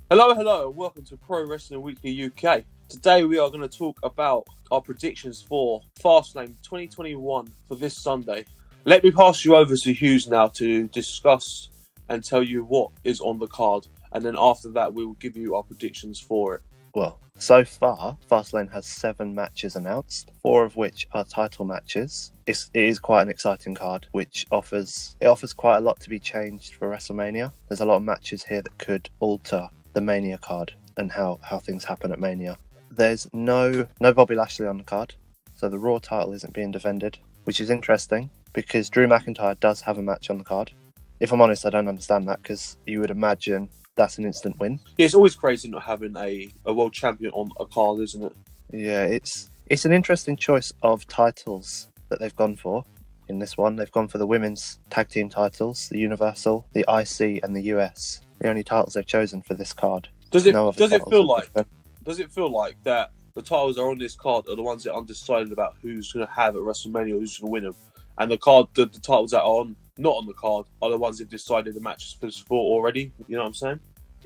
Hello, and welcome to Pro Wrestling Weekly UK. Today we are going to talk about our predictions for Fastlane 2021 for this Sunday. Let me pass you over to Hughes now to discuss and tell you what is on the card, and then after that we will give you our predictions for it. Well, so far, Fastlane has 7 matches announced, 4 of which are title matches. It is quite an exciting card, which offers quite a lot to be changed for WrestleMania. There's a lot of matches here that could alter the Mania card and how things happen at Mania. There's no Bobby Lashley on the card, so the Raw title isn't being defended, which is interesting because Drew McIntyre does have a match on the card. If I'm honest, I don't understand that because you would imagine that's an instant win. Yeah, it's always crazy not having a world champion on a card, isn't it? Yeah, it's an interesting choice of titles that they've gone for in this one. They've gone for the women's tag team titles, the Universal, the IC, and the US. The only titles they've chosen for this card. Does it feel like that the titles that are on this card are the ones that are undecided about who's going to have at WrestleMania, who's going to win them, and the titles that are not on the card are the ones they've decided the match is for already? You know what I'm saying?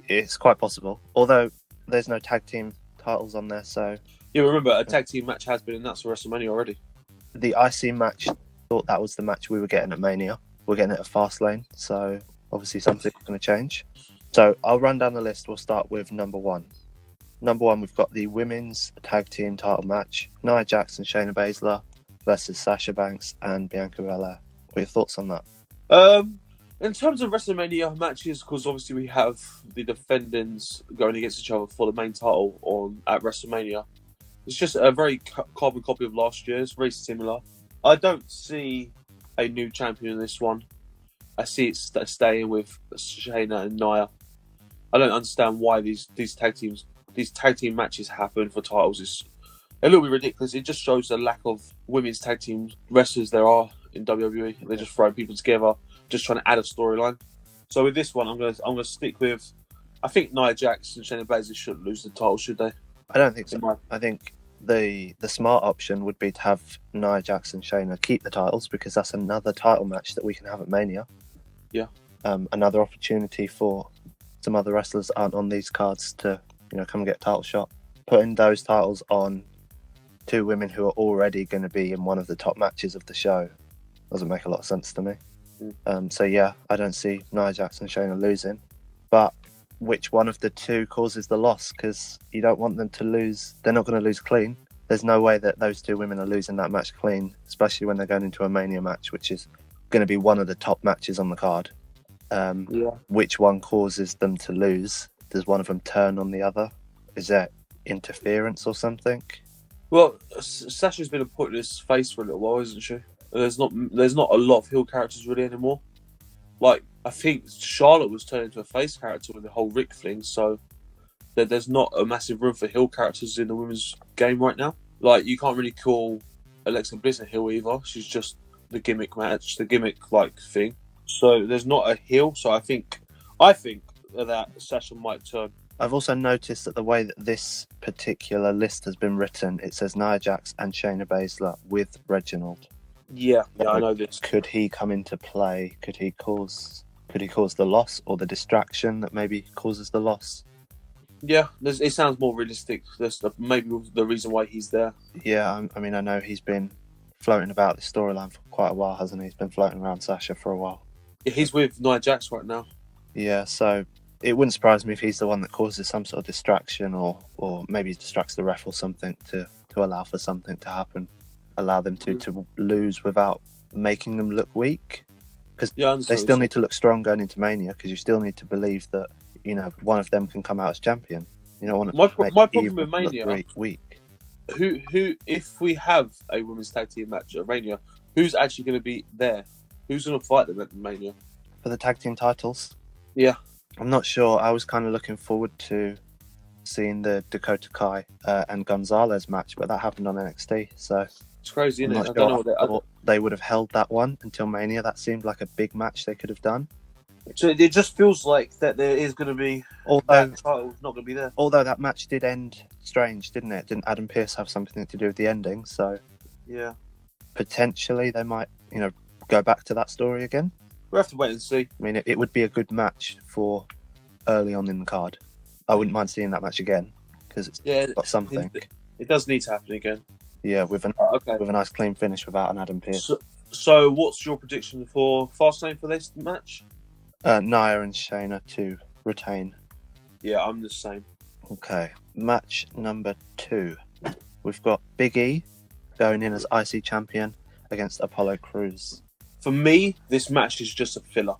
It's quite possible, although there's no tag team titles on there. So yeah, remember a tag team match has been announced for WrestleMania already. The IC match, thought that was the match we were getting at Mania. We're getting it at Fastlane, so obviously something's going to change. So I'll run down the list. We'll start with number 1. Number 1, we've got the women's tag team title match: Nia Jax and Shayna Baszler versus Sasha Banks and Bianca Belair. What are your thoughts on that? In terms of WrestleMania matches, because obviously we have the defendants going against each other for the main title at WrestleMania. It's just a very carbon copy of last year's, very similar. I don't see a new champion in this one. I see it staying with Shayna and Nia. I don't understand why these tag team matches happen for titles. It's a little bit ridiculous. It just shows the lack of women's tag team wrestlers there are in WWE. They're just throwing people together, just trying to add a storyline. So with this one, I'm gonna stick with. I think Nia Jax and Shayna Baszler shouldn't lose the title, should they? I don't think so. I think the smart option would be to have Nia Jax and Shayna keep the titles, because that's another title match that we can have at Mania. Yeah. Another opportunity for some other wrestlers that aren't on these cards to, come and get a title shot. Putting those titles on 2 women who are already going to be in one of the top matches of the show doesn't make a lot of sense to me. So yeah, I don't see Nia Jax and Shayna losing. But which one of the 2 causes the loss? Because you don't want them to lose. They're not going to lose clean. There's no way that those 2 women are losing that match clean, especially when they're going into a Mania match, which is going to be one of the top matches on the card. Which one causes them to lose? Does one of them turn on the other? Is that interference or something? Well, Sasha's been a pointless face for a little while, isn't she? There's not a lot of heel characters really anymore. Like, I think Charlotte was turned into a face character with the whole Rick thing, so there's not a massive room for heel characters in the women's game right now. Like, you can't really call Alexa Bliss a heel either. She's just the gimmick match, the gimmick-like thing. So there's not a heel, so I think that Sasha might turn. I've also noticed that the way that this particular list has been written, it says Nia Jax and Shayna Baszler with Reginald. Yeah, I know this. Could he come into play? Could he cause the loss, or the distraction that maybe causes the loss? Yeah, it sounds more realistic. That's maybe the reason why he's there. Yeah, I mean, I know he's been floating about the storyline for quite a while, hasn't he? He's been floating around Sasha for a while. Yeah, he's with Nia Jax right now. Yeah, so it wouldn't surprise me if he's the one that causes some sort of distraction, or maybe distracts the ref or something to allow for something to happen. Allow them to lose without making them look weak. Because they still need to look strong going into Mania, because you still need to believe that, one of them can come out as champion. You don't want to my problem with Mania look weak. Who if we have a women's tag team match at Mania, who's actually going to be there? Who's going to fight them at Mania? For the tag team titles? Yeah. I'm not sure. I was kind of looking forward to seeing the Dakota Kai and Gonzalez match, but that happened on NXT, so it's crazy, isn't it? I don't know. I thought they would have held that one until Mania. That seemed like a big match they could have done. So it just feels like that there is going to be that title's not going to be there. Although that match did end strange, didn't it? Didn't Adam Pearce have something to do with the ending? So yeah, potentially they might, go back to that story again. We'll have to wait and see. I mean, it would be a good match for early on in the card. I wouldn't mind seeing that match again because it's got something. It does need to happen again. Yeah, with a nice clean finish without an Adam Pearce. So what's your prediction for Fastlane for this match? Nia and Shayna to retain. Yeah, I'm the same. Okay, match number 2. We've got Big E going in as IC champion against Apollo Crews. For me, this match is just a filler.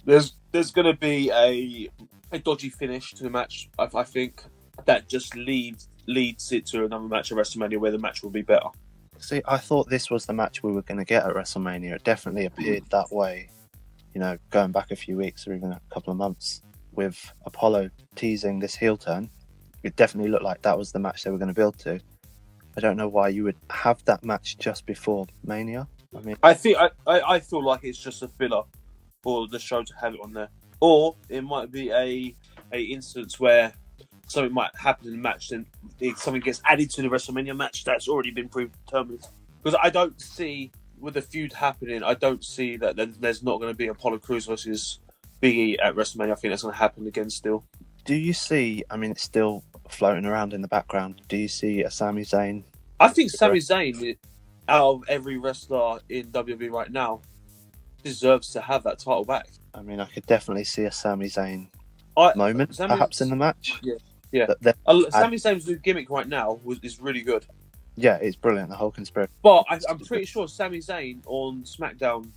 There's going to be a dodgy finish to the match, I think, that just leads it to another match at WrestleMania where the match will be better. See, I thought this was the match we were going to get at WrestleMania. It definitely appeared that way, going back a few weeks or even a couple of months with Apollo teasing this heel turn. It definitely looked like that was the match they were going to build to. I don't know why you would have that match just before Mania. I feel like it's just a filler for the show to have it on there, or it might be a instance where something might happen in the match, then something gets added to the WrestleMania match that's already been predetermined. Because I don't see, with the feud happening, I don't see that there's not going to be Apollo Crews versus Big E at WrestleMania. I think that's going to happen again still. Do you see, it's still floating around in the background, do you see a Sami Zayn? I think Sami Zayn, out of every wrestler in WWE right now, deserves to have that title back. I could definitely see a Sami Zayn moment, perhaps in the match. Yeah. Sami Zayn's new gimmick right now is really good. Yeah, it's brilliant, the whole conspiracy. But I'm pretty sure Sami Zayn on SmackDown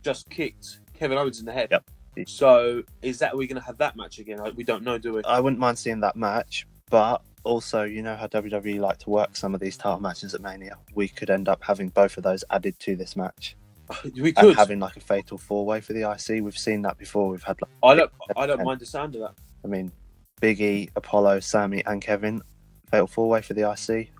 just kicked Kevin Owens in the head. Yep. So is that we're going to have that match again? We don't know, do we? I wouldn't mind seeing that match, but also, you know how WWE like to work some of these title matches at Mania. We could end up having both of those added to this match. We could. And having like a fatal 4-way for the IC. We've seen that before. We've had I don't mind the sound of that. Big E, Apollo, Sami, and Kevin, fatal 4-way for the IC.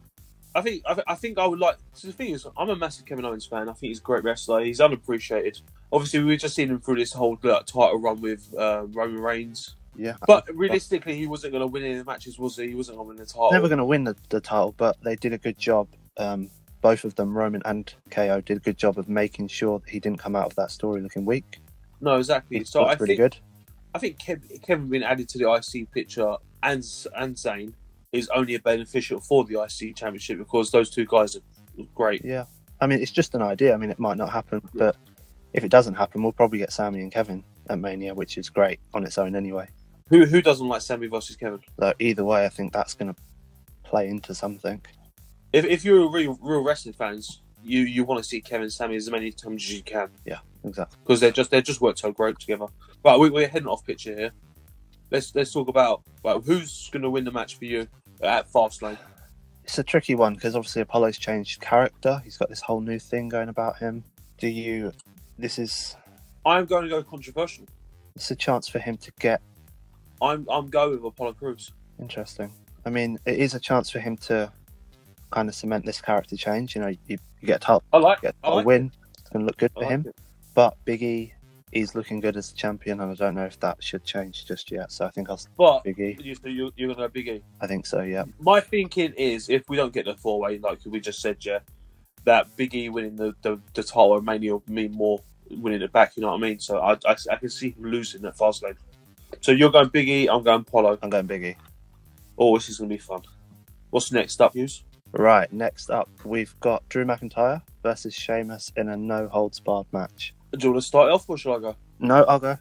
I think I would like. So the thing is, I'm a massive Kevin Owens fan. I think he's a great wrestler. He's unappreciated. Obviously, we've just seen him through this whole title run with Roman Reigns. Yeah. But realistically, he wasn't going to win any matches, was he? He wasn't going to win the title. Never going to win the title, but they did a good job. Both of them, Roman and KO, did a good job of making sure that he didn't come out of that story looking weak. No, exactly. So I think good. I think Kevin being added to the IC picture and Zayn is only a beneficial for the IC Championship because those two guys are great. Yeah. It's just an idea. It might not happen, but if it doesn't happen, we'll probably get Sami and Kevin at Mania, which is great on its own anyway. Who doesn't like Sami versus Kevin? So either way, I think that's going to play into something. If you're a real wrestling fans, you want to see Kevin and Sami as many times as you can. Yeah, exactly. Because they just work so great together. But we're heading off picture here. Let's talk about who's going to win the match for you at Fastlane. It's a tricky one because obviously Apollo's changed character. He's got this whole new thing going about him. I'm going to go controversial. It's a chance for him to get. I'm going with Apollo Crews. Interesting. It is a chance for him to kind of cement this character change. You get a title, win. It's going to look good for him. But Big E, he's looking good as the champion, and I don't know if that should change just yet. So I think I'll stick with Big E. You're going to have Big E? I think so, yeah. My thinking is, if we don't get the 4-way, like we just said, that Big E winning the title or Mania will mean more winning it back, you know what I mean? So I can see him losing at Fastlane. So you're going Big E, I'm going Apollo. I'm going Big E. Oh, this is going to be fun. What's next up, Hughes? Right, next up, we've got Drew McIntyre versus Sheamus in a no-holds-barred match. Do you want to start off, or shall I go? No, I'll go.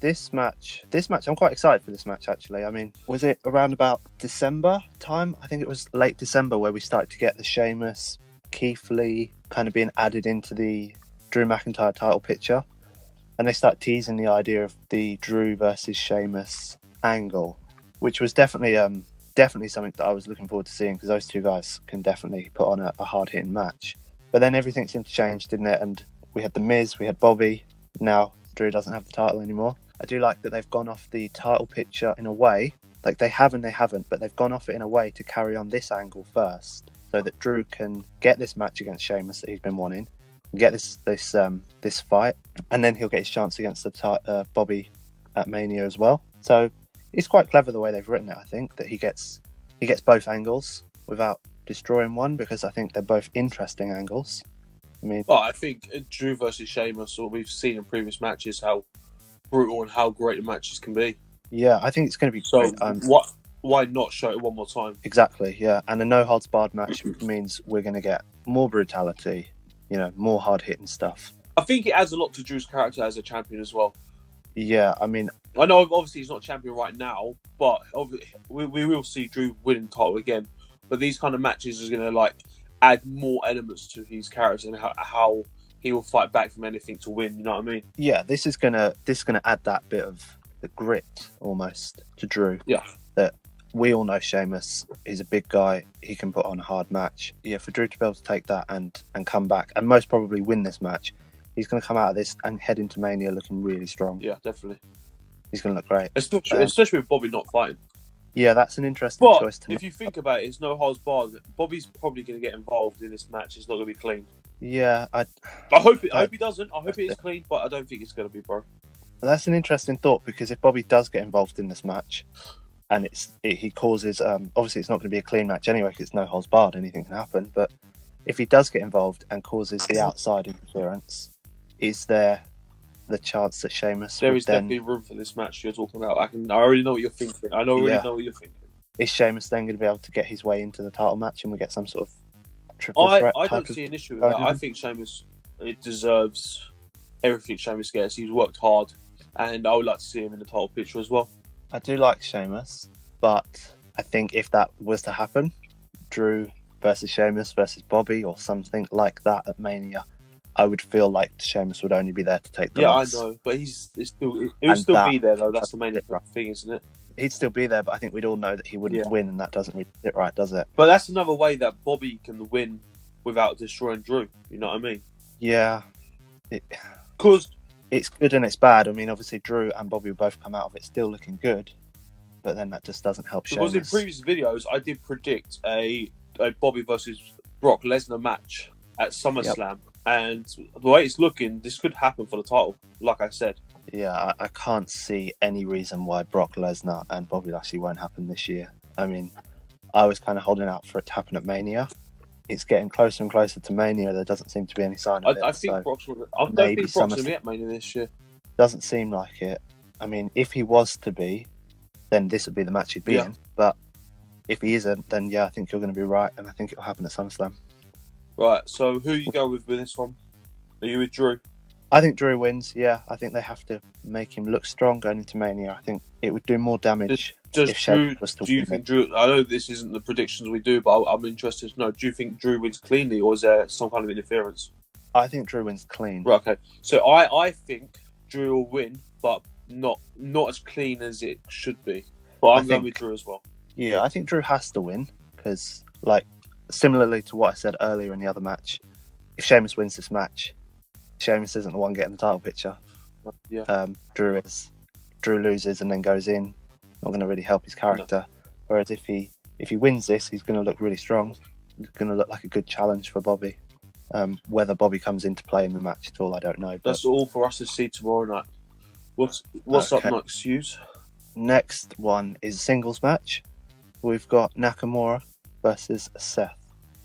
This match, I'm quite excited for this match, actually. Was it around about December time? I think it was late December where we started to get the Sheamus, Keith Lee kind of being added into the Drew McIntyre title picture. And they start teasing the idea of the Drew versus Sheamus angle, which was definitely something that I was looking forward to seeing because those two guys can definitely put on a hard-hitting match. But then everything seemed to change, didn't it? And we had The Miz, we had Bobby. Now Drew doesn't have the title anymore. I do like that they've gone off the title picture in a way, like they have and they haven't, but they've gone off it in a way to carry on this angle first so that Drew can get this match against Sheamus that he's been wanting, get this fight, and then he'll get his chance against the Bobby at Mania as well. So it's quite clever the way they've written it. I think that he gets both without destroying one because I think they're both interesting angles. I think Drew versus Sheamus, what we've seen in previous matches, how brutal and how great the matches can be. Yeah, I think it's going to be So great. why not show it one more time? Exactly, yeah. And a no holds barred match means we're going to get more brutality, more hard hitting stuff. I think it adds a lot to Drew's character as a champion as well. Yeah, I mean, I know obviously he's not champion right now, but we will see Drew winning the title again. But these kind of matches is going to add more elements to his character and how he will fight back from anything to win. You know what I mean? Yeah, this is gonna add that bit of the grit almost to Drew. Yeah. That we all know Sheamus, he's a big guy, he can put on a hard match. Yeah, for Drew to be able to take that and come back and most probably win this match, he's going to come out of this and head into Mania looking really strong. Yeah, definitely. He's going to look great. Especially with Bobby not fighting. Yeah, that's an interesting choice to make. If you think about it, it's no holds barred. Bobby's probably going to get involved in this match. It's not going to be clean. Yeah, I hope he doesn't. I hope it is clean, but I don't think it's going to be, bro. That's an interesting thought because if Bobby does get involved in this match, and he causes obviously it's not going to be a clean match anyway because it's no holds barred, anything can happen. But if he does get involved and causes the outside interference, is there the chance that Sheamus? There is definitely room for this match you're talking about. I already know what you're thinking. Know what you're thinking. Is Sheamus then going to be able to get his way into the title match and we get some sort of triple threat? I don't see an issue with that. I think Sheamus deserves everything Sheamus gets. He's worked hard, and I would like to see him in the title picture as well. I do like Sheamus, but I think if that was to happen, Drew versus Sheamus versus Bobby or something like that at Mania, I would feel like Sheamus would only be there to take the loss. Yeah, I know, but he'll still be there though. That's the main thing, isn't it? He'd still be there, but I think we'd all know that he wouldn't win, and that doesn't really sit right, does it? But that's another way that Bobby can win without destroying Drew. You know what I mean? Yeah. Because it's good and it's bad. I mean, obviously, Drew and Bobby will both come out of it still looking good, but then that just doesn't help Sheamus. Because in previous videos, I did predict a Bobby versus Brock Lesnar match at SummerSlam, and the way it's looking, this could happen for the title, like I said. Yeah, I can't see any reason why Brock Lesnar and Bobby Lashley won't happen this year. I mean, I was kind of holding out for it to happen at Mania. It's getting closer and closer to Mania. There doesn't seem to be any sign of it. I don't think Brock's going to be at Mania this year. Doesn't seem like it. I mean, if he was to be, then this would be the match he'd be in. But if he isn't, then I think you're going to be right, and I think it'll happen at SummerSlam. Right, so who you go with this one? Are you with Drew? I think Drew wins, yeah. I think they have to make him look strong going into Mania. I think it would do more damage if Sheamus was to win. Drew, I know this isn't the predictions we do, but I'm interested to know, do you think Drew wins cleanly, or is there some kind of interference? I think Drew wins clean. Right, okay. So I think Drew will win, but not as clean as it should be. But I'm going with Drew as well. Yeah, I think Drew has to win, because, similarly to what I said earlier in the other match, if Sheamus wins this match, Sheamus isn't the one getting the title picture. Yeah. Drew is. Drew loses and then goes in. Not going to really help his character. No. Whereas if he wins this, he's going to look really strong. He's going to look like a good challenge for Bobby. Whether Bobby comes into play in the match at all, I don't know. But... That's all for us to see tomorrow night. What's up next, Hughes? Next one is a singles match. We've got Nakamura versus Seth.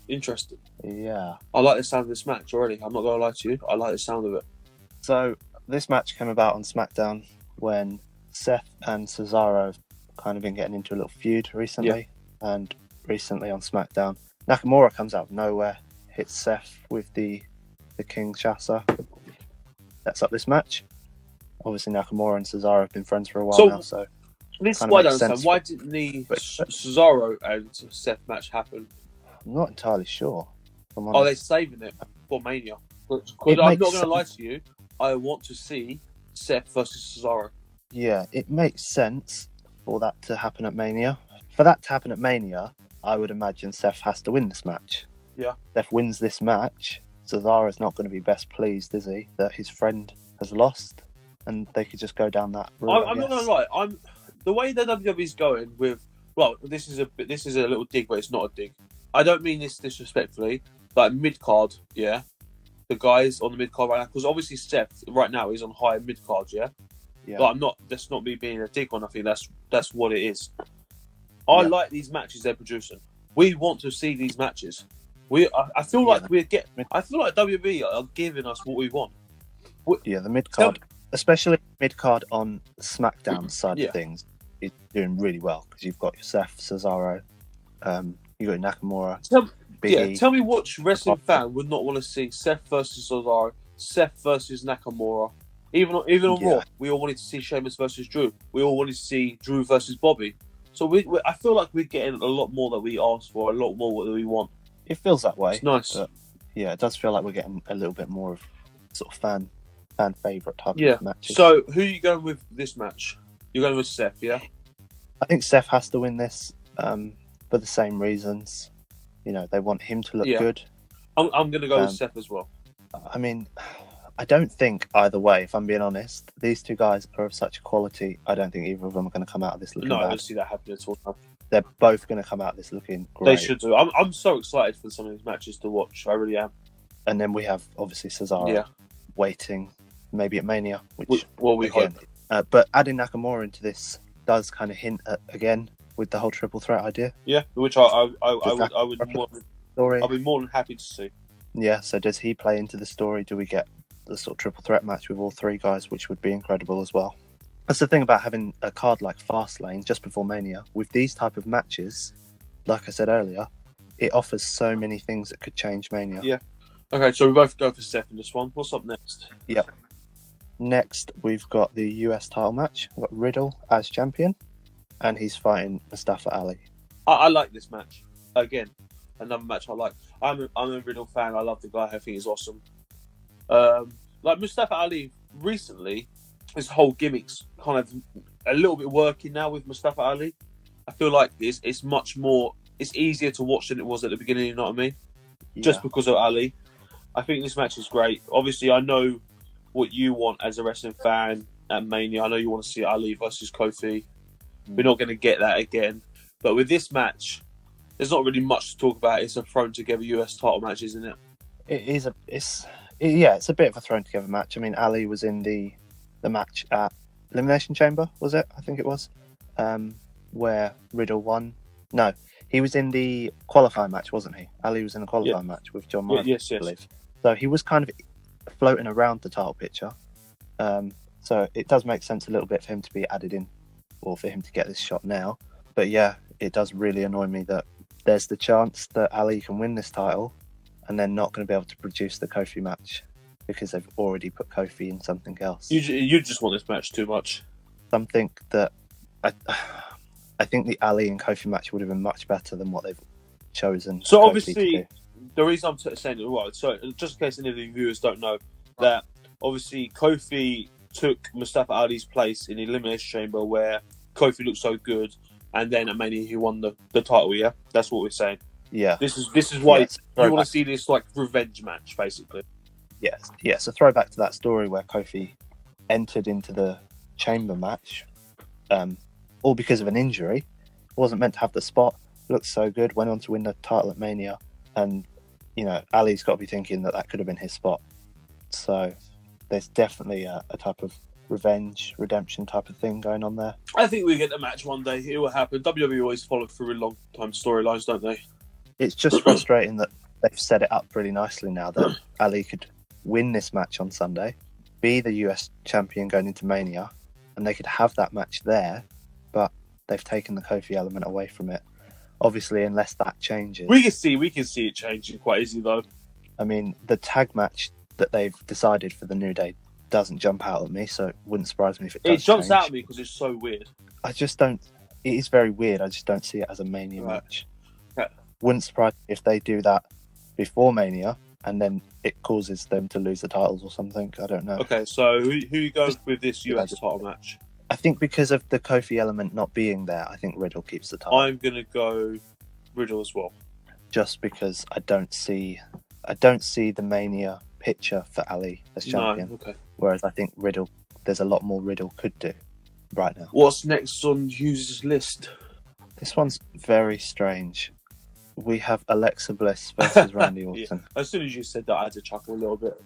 Interesting. Yeah. I like the sound of this match already. I'm not going to lie to you. I like the sound of it. So, this match came about on SmackDown when Seth and Cesaro have kind of been getting into a little feud recently. Yeah. And recently on SmackDown, Nakamura comes out of nowhere, hits Seth with the Kinshasa. Sets up this match. Obviously, Nakamura and Cesaro have been friends for a while now, so... This is why I don't understand. Why didn't the Cesaro and Seth match happen? I'm not entirely sure. Are they saving it for Mania? Because I'm not going to lie to you, I want to see Seth versus Cesaro. Yeah, it makes sense for that to happen at Mania. For that to happen at Mania, I would imagine Seth has to win this match. Yeah. Seth wins this match, Cesaro's not going to be best pleased, is he, that his friend has lost? And they could just go down that route. I'm not going to lie. The way the WWE's going with... Well, this is a little dig, but it's not a dig. I don't mean this disrespectfully, but mid-card, yeah? The guys on the mid-card right now, because obviously Seth right now is on high mid-card, yeah? Yeah. But that's not me being a dig on nothing, that's what it is. I like these matches they're producing. We want to see these matches. I feel like WWE are giving us what we want. The mid-card, especially mid-card on SmackDown side of things, is doing really well because you've got your Seth, Cesaro, you got your Nakamura, Tell me which wrestling fan would not want to see Seth versus Cesaro, Seth versus Nakamura. Even on Raw, we all wanted to see Sheamus versus Drew. We all wanted to see Drew versus Bobby. So I feel like we're getting a lot more that we asked for, a lot more that we want. It feels that way. It's nice. But yeah, it does feel like we're getting a little bit more of sort of fan favourite type of matches. So who are you going with this match? You're going with Seth, yeah? I think Seth has to win this for the same reasons. You know, they want him to look good. I'm going to go with Seth as well. I mean, I don't think either way, if I'm being honest. These two guys are of such quality, I don't think either of them are going to come out of this looking bad. I don't see that happening at all. No. They're both going to come out of this looking great. They should do. I'm so excited for some of these matches to watch. I really am. And then we have, obviously, Cesaro waiting, maybe at Mania. Which we hope. But adding Nakamura into this does kind of hint at, again, with the whole triple threat idea. Yeah, which I'll be more than happy to see. Yeah, so does he play into the story? Do we get the sort of triple threat match with all three guys, which would be incredible as well? That's the thing about having a card like Fastlane just before Mania. With these type of matches, like I said earlier, it offers so many things that could change Mania. Yeah. Okay, so we both go for Seth in this one. What's up next? Yep. Next, we've got the US title match. We've got Riddle as champion, and he's fighting Mustafa Ali. I like this match. Again, another match I like. I'm a Riddle fan. I love the guy. I think he's awesome. Like Mustafa Ali, recently, his whole gimmick's kind of a little bit working now with Mustafa Ali. I feel like it's much more... It's easier to watch than it was at the beginning, you know what I mean? Yeah. Just because of Ali. I think this match is great. Obviously, I know what you want as a wrestling fan at Mania. I know you want to see Ali versus Kofi. We're not going to get that again. But with this match, there's not really much to talk about. It's a thrown together US title match, isn't it? It's a bit of a thrown together match. I mean, Ali was in the match at Elimination Chamber, was it? I think it was, where Riddle won. No, he was in the qualifying match, wasn't he? Ali was in the qualifying match with John Morrison, yes. I believe. So he was kind of floating around the title picture. So it does make sense a little bit for him to be added in, or for him to get this shot now. But yeah, it does really annoy me that there's the chance that Ali can win this title, and they're not going to be able to produce the Kofi match because they've already put Kofi in something else. You just want this match too much. Something that I think the Ali and Kofi match would have been much better than what they've chosen. So obviously, the reason I'm saying it, right, so just in case any of the viewers don't know, that obviously Kofi took Mustafa Ali's place in the Elimination Chamber where Kofi looked so good, and then at Mania he won the title, yeah? That's what we're saying. Yeah. This is why you want to see this like revenge match, basically. Yes. Yeah, so throwback to that story where Kofi entered into the chamber match, all because of an injury. Wasn't meant to have the spot, looked so good, went on to win the title at Mania, and you know, Ali's got to be thinking that could have been his spot. So there's definitely a type of revenge, redemption type of thing going on there. I think we get the match one day. It will happen. WWE always follow through in long-time storylines, don't they? It's just frustrating that they've set it up really nicely now that Ali could win this match on Sunday, be the US champion going into Mania, and they could have that match there, but they've taken the Kofi element away from it. Obviously, unless that changes. We can see it changing quite easily, though. I mean, the tag match that they've decided for the New Day doesn't jump out at me, so it wouldn't surprise me if it does. It jumps out at me because it's so weird. I just don't... It is very weird. I just don't see it as a Mania match. Yeah. Wouldn't surprise me if they do that before Mania, and then it causes them to lose the titles or something. I don't know. Okay, so who you go with this US title match? I think because of the Kofi element not being there, I think Riddle keeps the title. I'm going to go Riddle as well. Just because I don't see the Mania picture for Ali as champion. No, okay. Whereas I think Riddle, there's a lot more Riddle could do right now. What's next on Hughes' list? This one's very strange. We have Alexa Bliss versus Randy Orton. Yeah. As soon as you said that, I had to chuckle a little bit.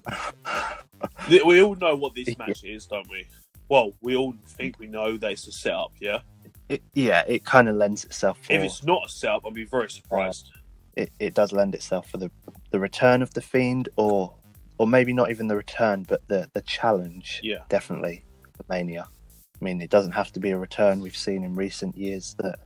We all know what this match is, don't we? Well, we all think we know that it's a setup, yeah? It kind of lends itself for... If it's not a setup, I'd be very surprised. It does lend itself for the return of The Fiend, or maybe not even the return, but the challenge, definitely, for Mania. I mean, it doesn't have to be a return. We've seen in recent years that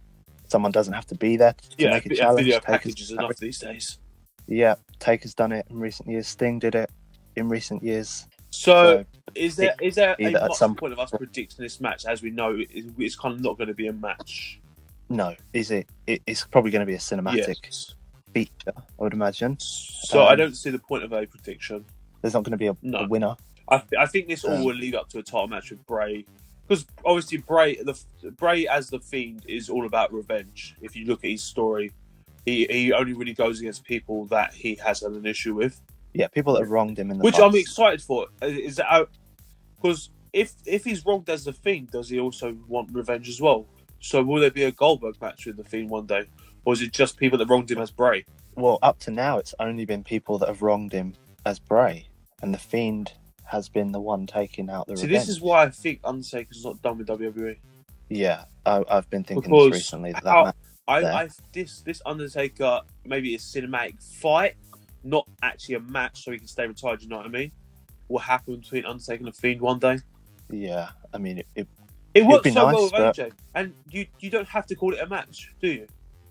someone doesn't have to be there to make a challenge. Video package is enough these days. Yeah, Taker's done it in recent years. Sting did it in recent years. So is there a at much some point of us predicting this match? As we know, it's kind of not going to be a match. No, is it? It's probably going to be a cinematic feature, I would imagine. So I don't see the point of a prediction. There's not going to be a winner. I think this all will lead up to a title match with Bray, because obviously Bray as the Fiend is all about revenge. If you look at his story, he only really goes against people that he has had an issue with. Yeah, people that have wronged him in the which past. I'm excited for. Is that because if he's wronged as the Fiend, does he also want revenge as well? So will there be a Goldberg match with the Fiend one day, or is it just people that wronged him as Bray? Well, up to now, it's only been people that have wronged him as Bray, and the Fiend has been the one taking out the revenge. This is why I think Undertaker's not done with WWE. Yeah, I've been thinking this recently. This Undertaker, maybe a cinematic fight, not actually a match, so he can stay retired. You know what I mean? Will happen between Undertaker and the Fiend one day. Yeah, I mean it works so well with AJ, and you don't have to call it a match, do you?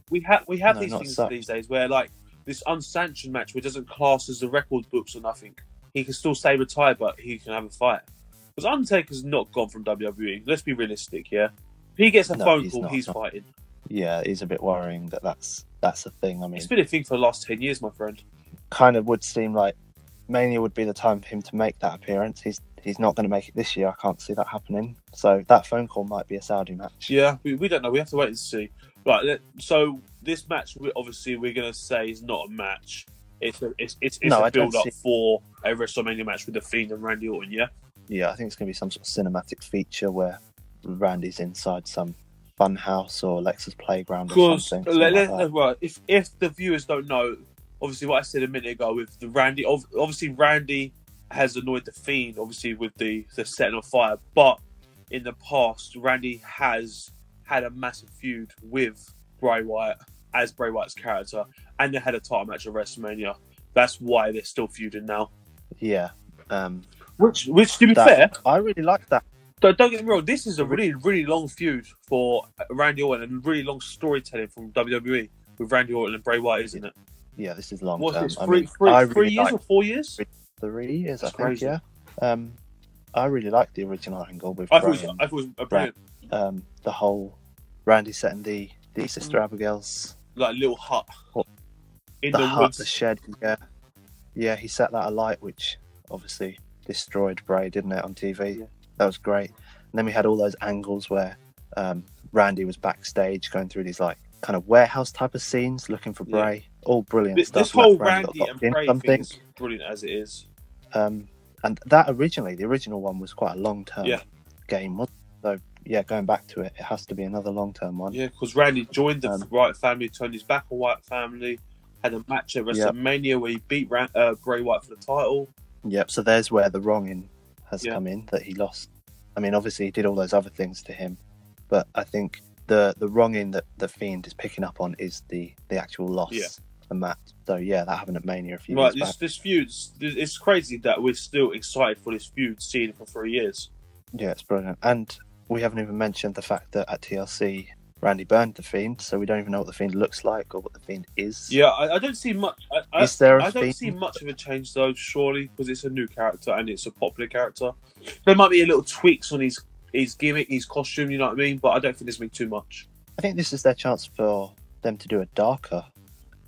We have these things these days where like this unsanctioned match, where it doesn't class as the record books or nothing. He can still stay retired, but he can have a fight. Because Undertaker's not gone from WWE. Let's be realistic, yeah. If he gets a phone call, he's fighting. Yeah, it's a bit worrying that's a thing. I mean, it's been a thing for the last 10 years, my friend. Kind of would seem like Mania would be the time for him to make that appearance. He's not going to make it this year. I can't see that happening. So that phone call might be a Saudi match. Yeah, we don't know. We have to wait and see. Right, so this match, obviously, we're going to say is not a match. It's a build-up for a WrestleMania match with The Fiend and Randy Orton, yeah? Yeah, I think it's going to be some sort of cinematic feature where Randy's inside some funhouse or Lexus playground or something. Right, if the viewers don't know, obviously what I said a minute ago with the Randy, obviously Randy has annoyed The Fiend, obviously with the setting of fire, but in the past, Randy has had a massive feud with Bray Wyatt as Bray Wyatt's character, and they had a title match at WrestleMania. That's why they're still feuding now. Yeah. Which to be fair, I really like that. Don't get me wrong, this is a really, really long feud for Randy Orton and really long storytelling from WWE with Randy Orton and Bray Wyatt, isn't it? Yeah, this is long What's term. this, three years or 4 years? 3 years, I think, crazy. Yeah. I really like the original angle with I thought it was brilliant. The whole Randy setting the Sister Abigail's like little hut in the woods. The shed. Yeah, he set that alight, which obviously destroyed Bray, didn't it, on TV? Yeah. That was great. And then we had all those angles where Randy was backstage going through these like kind of warehouse type of scenes looking for Bray. All brilliant stuff. This whole Randy and Bray thing is brilliant as it is. And that the original one was quite a long-term game. So, yeah, going back to it, it has to be another long-term one. Yeah, because Randy joined the Wyatt family, turned his back on Wyatt family, had a match at WrestleMania where he beat Bray Wyatt for the title. Yep, so there's where the wronging has come in, that he lost. I mean, obviously he did all those other things to him, but I think the wronging that the Fiend is picking up on is the actual loss. The match. So yeah, that happened at Mania a few years back. This feud, it's crazy that we're still excited for this feud, seeing it for 3 years. Yeah, it's brilliant. And we haven't even mentioned the fact that at TLC, Randy burned the Fiend, so we don't even know what the Fiend looks like or what the Fiend is. Yeah, I don't see much. I don't see much of a change though, surely, because it's a new character and it's a popular character. There might be a little tweaks on his gimmick, his costume, you know what I mean? But I don't think this means too much. I think this is their chance for them to do a darker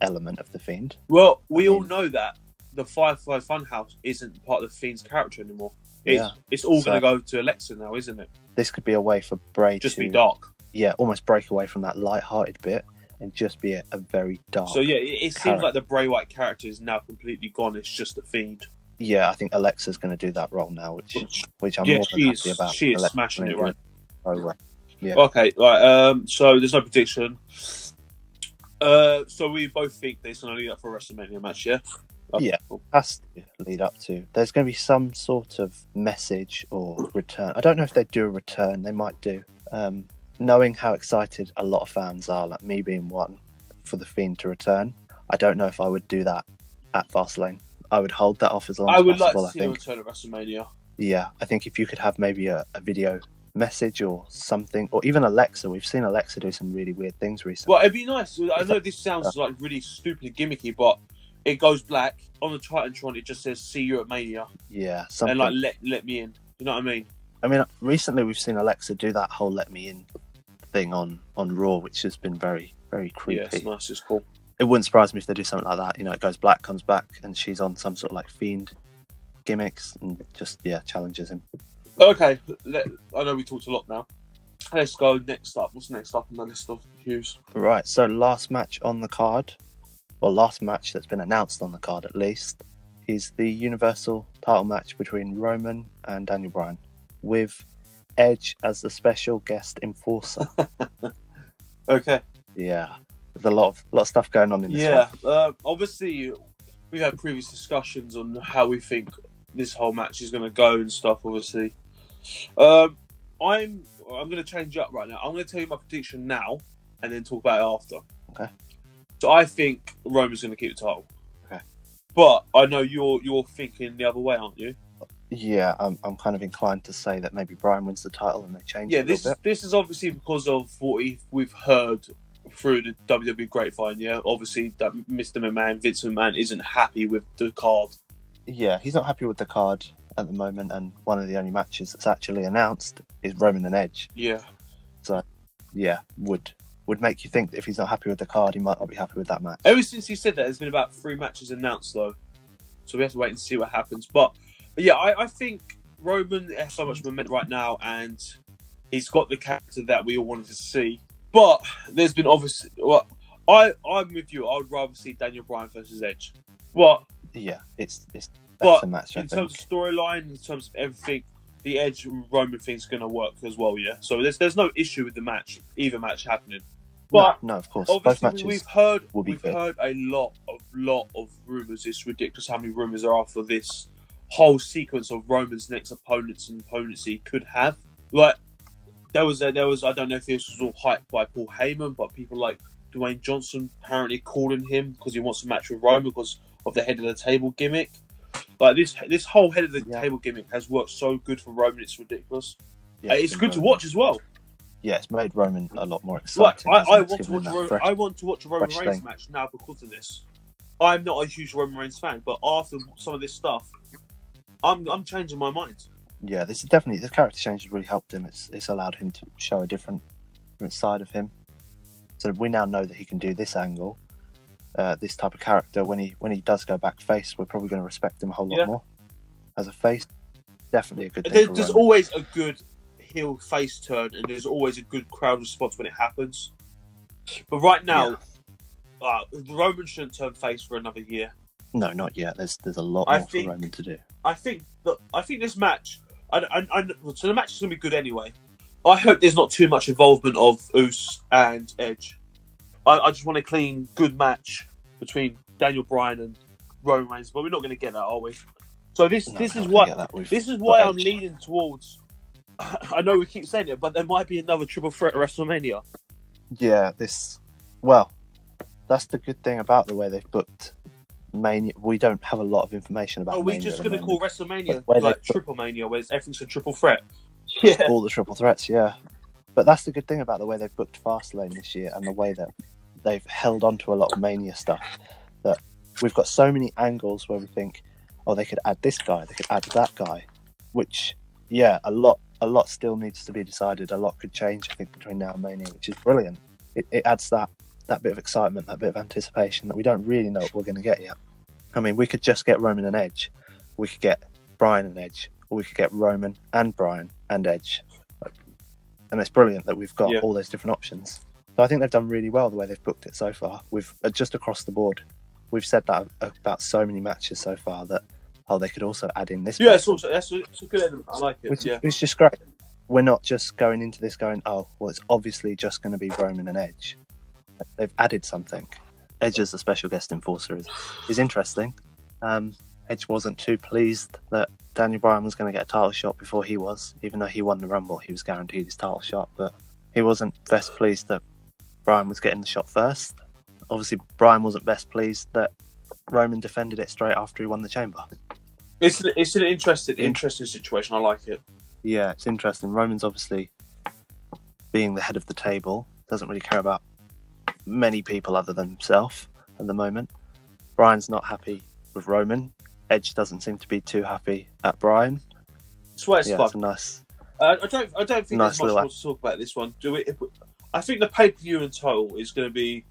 element of the Fiend. Well, we all know that the Firefly Funhouse isn't part of the Fiend's character anymore. It's all going to go to Alexa now, isn't it? This could be a way for Bray to be dark. Yeah, almost break away from that light-hearted bit and just be a very dark. So yeah, it seems like the Bray Wyatt character is now completely gone. It's just the Fiend. Yeah, I think Alexa's going to do that role now, which I'm more than happy about. She is smashing it, right? Yeah. Okay, right. So there's no prediction. So we both think there's going to lead up for a WrestleMania match, yeah? Okay, yeah, cool. Has to lead up to. There's going to be some sort of message or return. I don't know if they do a return. They might do. Knowing how excited a lot of fans are, like me being one, for the Fiend to return, I don't know if I would do that at Fastlane. I would hold that off as long as possible. I would like to see a return at WrestleMania. Yeah, I think if you could have maybe a video message or something, or even Alexa. We've seen Alexa do some really weird things recently. Well, it'd be nice. I know this sounds like really stupid and gimmicky, but it goes black on the Titantron. It just says "See you at Mania." Yeah, something. And like let me in. You know what I mean? I mean, recently we've seen Alexa do that whole "let me in" thing on Raw, which has been very, very creepy. Yeah, it's nice. It's cool. It wouldn't surprise me if they do something like that. You know, it goes black, comes back, and she's on some sort of like fiend gimmicks and just challenges him. Okay, I know we talked a lot now. Let's go next up. What's next up on the list of Hughes? Right, so last match on the card, or last match that's been announced on the card at least, is the Universal title match between Roman and Daniel Bryan, with Edge as the special guest enforcer. Okay. Yeah, there's a lot of stuff going on in this one. Obviously, we had previous discussions on how we think this whole match is going to go and stuff. Obviously, I'm going to change up right now. I'm going to tell you my prediction now, and then talk about it after. Okay. So I think Roman's going to keep the title. Okay. But I know you're thinking the other way, aren't you? Yeah, I'm kind of inclined to say that maybe Bryan wins the title and they change it a little bit. This is obviously because of what we've heard through the WWE grapevine. Yeah, obviously that Mr. McMahon, Vince McMahon, isn't happy with the card. Yeah, he's not happy with the card at the moment, and one of the only matches that's actually announced is Roman and Edge. Yeah. So, yeah, would make you think that if he's not happy with the card, he might not be happy with that match. Ever since he said that, there's been about 3 matches announced, though. So we have to wait and see what happens. But yeah, I think Roman has so much momentum right now, and he's got the character that we all wanted to see. But there's been obviously... Well, I'm with you. I would rather see Daniel Bryan versus Edge. What? Yeah, it's but the match, in terms of storyline, in terms of everything, the Edge Roman thing's going to work as well, yeah? So there's no issue with the match, either match happening. But no, of course. Obviously, both matches we've heard a lot of rumours. It's ridiculous how many rumours there are for this whole sequence of Roman's next opponents and opponents he could have. Like there was I don't know if this was all hyped by Paul Heyman, but people like Dwayne Johnson apparently calling him because he wants a match with Roman because of the head of the table gimmick. Like this whole head of the table gimmick has worked so good for Roman. It's ridiculous. Yeah, it's good to watch as well. Yeah, it's made Roman a lot more exciting. Like, I want to watch a Roman Reigns match now because of this. I'm not a huge Roman Reigns fan, but after some of this stuff, I'm changing my mind. Yeah, this is definitely the character change has really helped him. It's allowed him to show a different side of him. So we now know that he can do this angle, this type of character. When he does go back face, we're probably going to respect him a whole lot more as a face. Definitely a good thing. There's always a good heel face turn, and there's always a good crowd response when it happens. But right now, Roman shouldn't turn face for another year. No, not yet. There's a lot more for Roman to do. I think this match, so the match is going to be good anyway. I hope there's not too much involvement of Uce and Edge. I just want a clean, good match between Daniel Bryan and Roman Reigns, but we're not going to get that, are we? So this is why I'm leaning towards. I know we keep saying it, but there might be another triple threat at WrestleMania. Yeah, that's the good thing about the way they've booked Mania. We don't have a lot of information about. Are we just going to call WrestleMania Triple Mania, where everything's a triple threat? Yeah, all the triple threats. Yeah, but that's the good thing about the way they've booked Fastlane this year and the way that they've held on to a lot of Mania stuff. That we've got so many angles where we think, oh, they could add this guy, they could add that guy, which a lot still needs to be decided. A lot could change, I think, between now and Mania, which is brilliant. It adds that bit of excitement, that bit of anticipation that we don't really know what we're going to get yet. I mean, we could just get Roman and Edge. We could get Bryan and Edge. Or we could get Roman and Bryan and Edge. And it's brilliant that we've got all those different options. So I think they've done really well the way they've booked it so far. We've just across the board. We've said that about so many matches so far that they could also add in this. Yeah, it's a good element. I like it. It's just great. We're not just going into this going, oh, well, it's obviously just going to be Roman and Edge. They've added something. Edge as a special guest enforcer is interesting. Edge wasn't too pleased that Daniel Bryan was going to get a title shot before he was. Even though he won the Rumble, he was guaranteed his title shot. But he wasn't best pleased that Bryan was getting the shot first. Obviously, Bryan wasn't best pleased that Roman defended it straight after he won the Chamber. It's an interesting situation. I like it. Yeah, it's interesting. Roman's obviously being the head of the table, doesn't really care about many people other than himself at the moment. Bryan's not happy with Roman. Edge doesn't seem to be too happy at Bryan. Swear it's Yeah, fun. it's a nice. I don't think Nice there's much more to talk about this one. I think the pay-per-view in total is going to be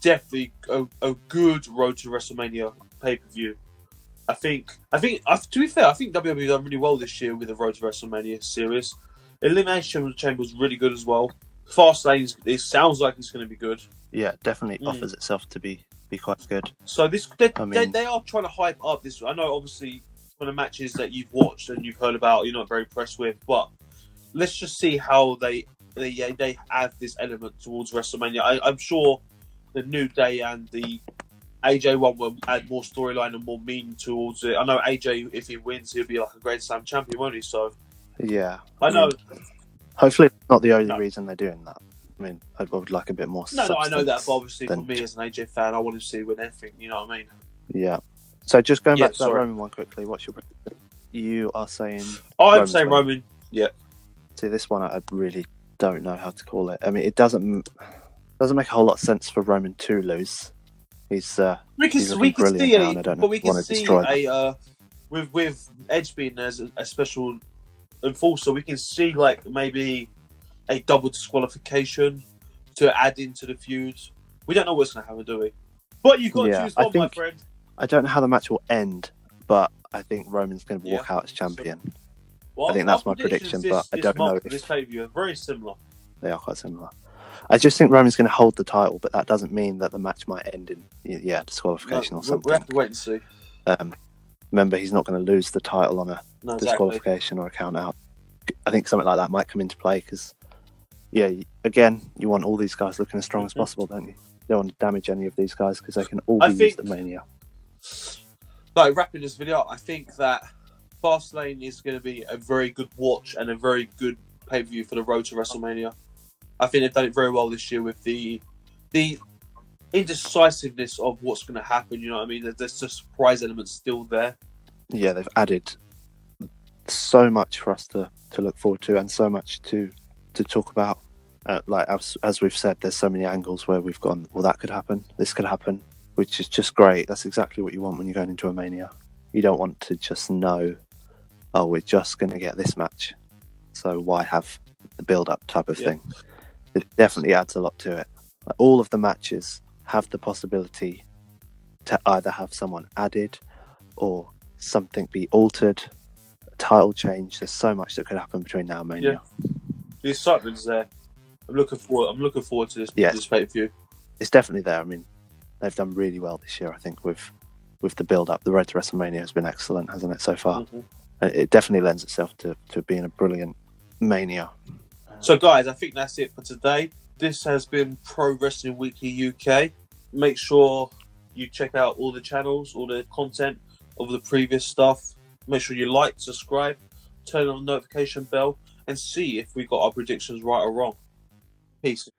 definitely a good road to WrestleMania pay-per-view. I think to be fair, I think WWE done really well this year with the Road to WrestleMania series. Elimination Chamber was really good as well. Fastlane, it sounds like it's going to be good. Yeah, definitely offers itself to be quite good. So they are trying to hype up this. I know, obviously, from the matches that you've watched and you've heard about, you're not very impressed with. But let's just see how they add this element towards WrestleMania. I'm sure the New Day and the AJ one will add more storyline and more meaning towards it. I know AJ, if he wins, he'll be like a Grand Slam champion, won't he? So yeah, I know. Hopefully, it's not the only reason they're doing that. I mean, I would like a bit more. No, I know that, but obviously, for me as an AJ fan, I want to see win everything. You know what I mean? Yeah. So just going back to that Roman one quickly, what's your prediction? You are saying? I'm saying Roman. Yeah. See, this one I really don't know how to call it. I mean, it doesn't make a whole lot of sense for Roman to lose. We can see with Edge being as a special enforcer, we can see like maybe a double disqualification to add into the feud. We don't know what's going to happen, do we? But you've got to choose one, my friend. I don't know how the match will end, but I think Roman's going to walk out as champion. Well, I think that's my prediction, but I don't know if this pay-per-view are very similar. They are quite similar. I just think Roman's going to hold the title, but that doesn't mean that the match might end in disqualification or something. We have to wait and see. Remember, he's not going to lose the title on a disqualification or a count out. I think something like that might come into play because, again, you want all these guys looking as strong as possible, don't you? You don't want to damage any of these guys because they can all be used at Mania. Like, wrapping this video up, I think that Fastlane is going to be a very good watch and a very good pay-per-view for the road to WrestleMania. I think they've done it very well this year with the indecisiveness of what's going to happen. You know what I mean? There's the surprise element still there. Yeah, they've added so much for us to look forward to and so much to talk about. Like as we've said, there's so many angles where we've gone, well, that could happen, this could happen, which is just great. That's exactly what you want when you're going into a Mania. You don't want to just know, oh, we're just going to get this match, so why have the build-up type of thing. It definitely adds a lot to it. Like, all of the matches have the possibility to either have someone added or something be altered, a title change. There's so much that could happen between now and Mania. Yeah. The excitement's there. I'm looking forward to this pay-per-view. It's definitely there. I mean, they've done really well this year, I think, with the build-up. The road to WrestleMania has been excellent, hasn't it, so far? Mm-hmm. It definitely lends itself to being a brilliant Mania. So, guys, I think that's it for today. This has been Pro Wrestling Weekly UK. Make sure you check out all the channels, all the content of the previous stuff. Make sure you like, subscribe, turn on the notification bell, and see if we got our predictions right or wrong. Peace.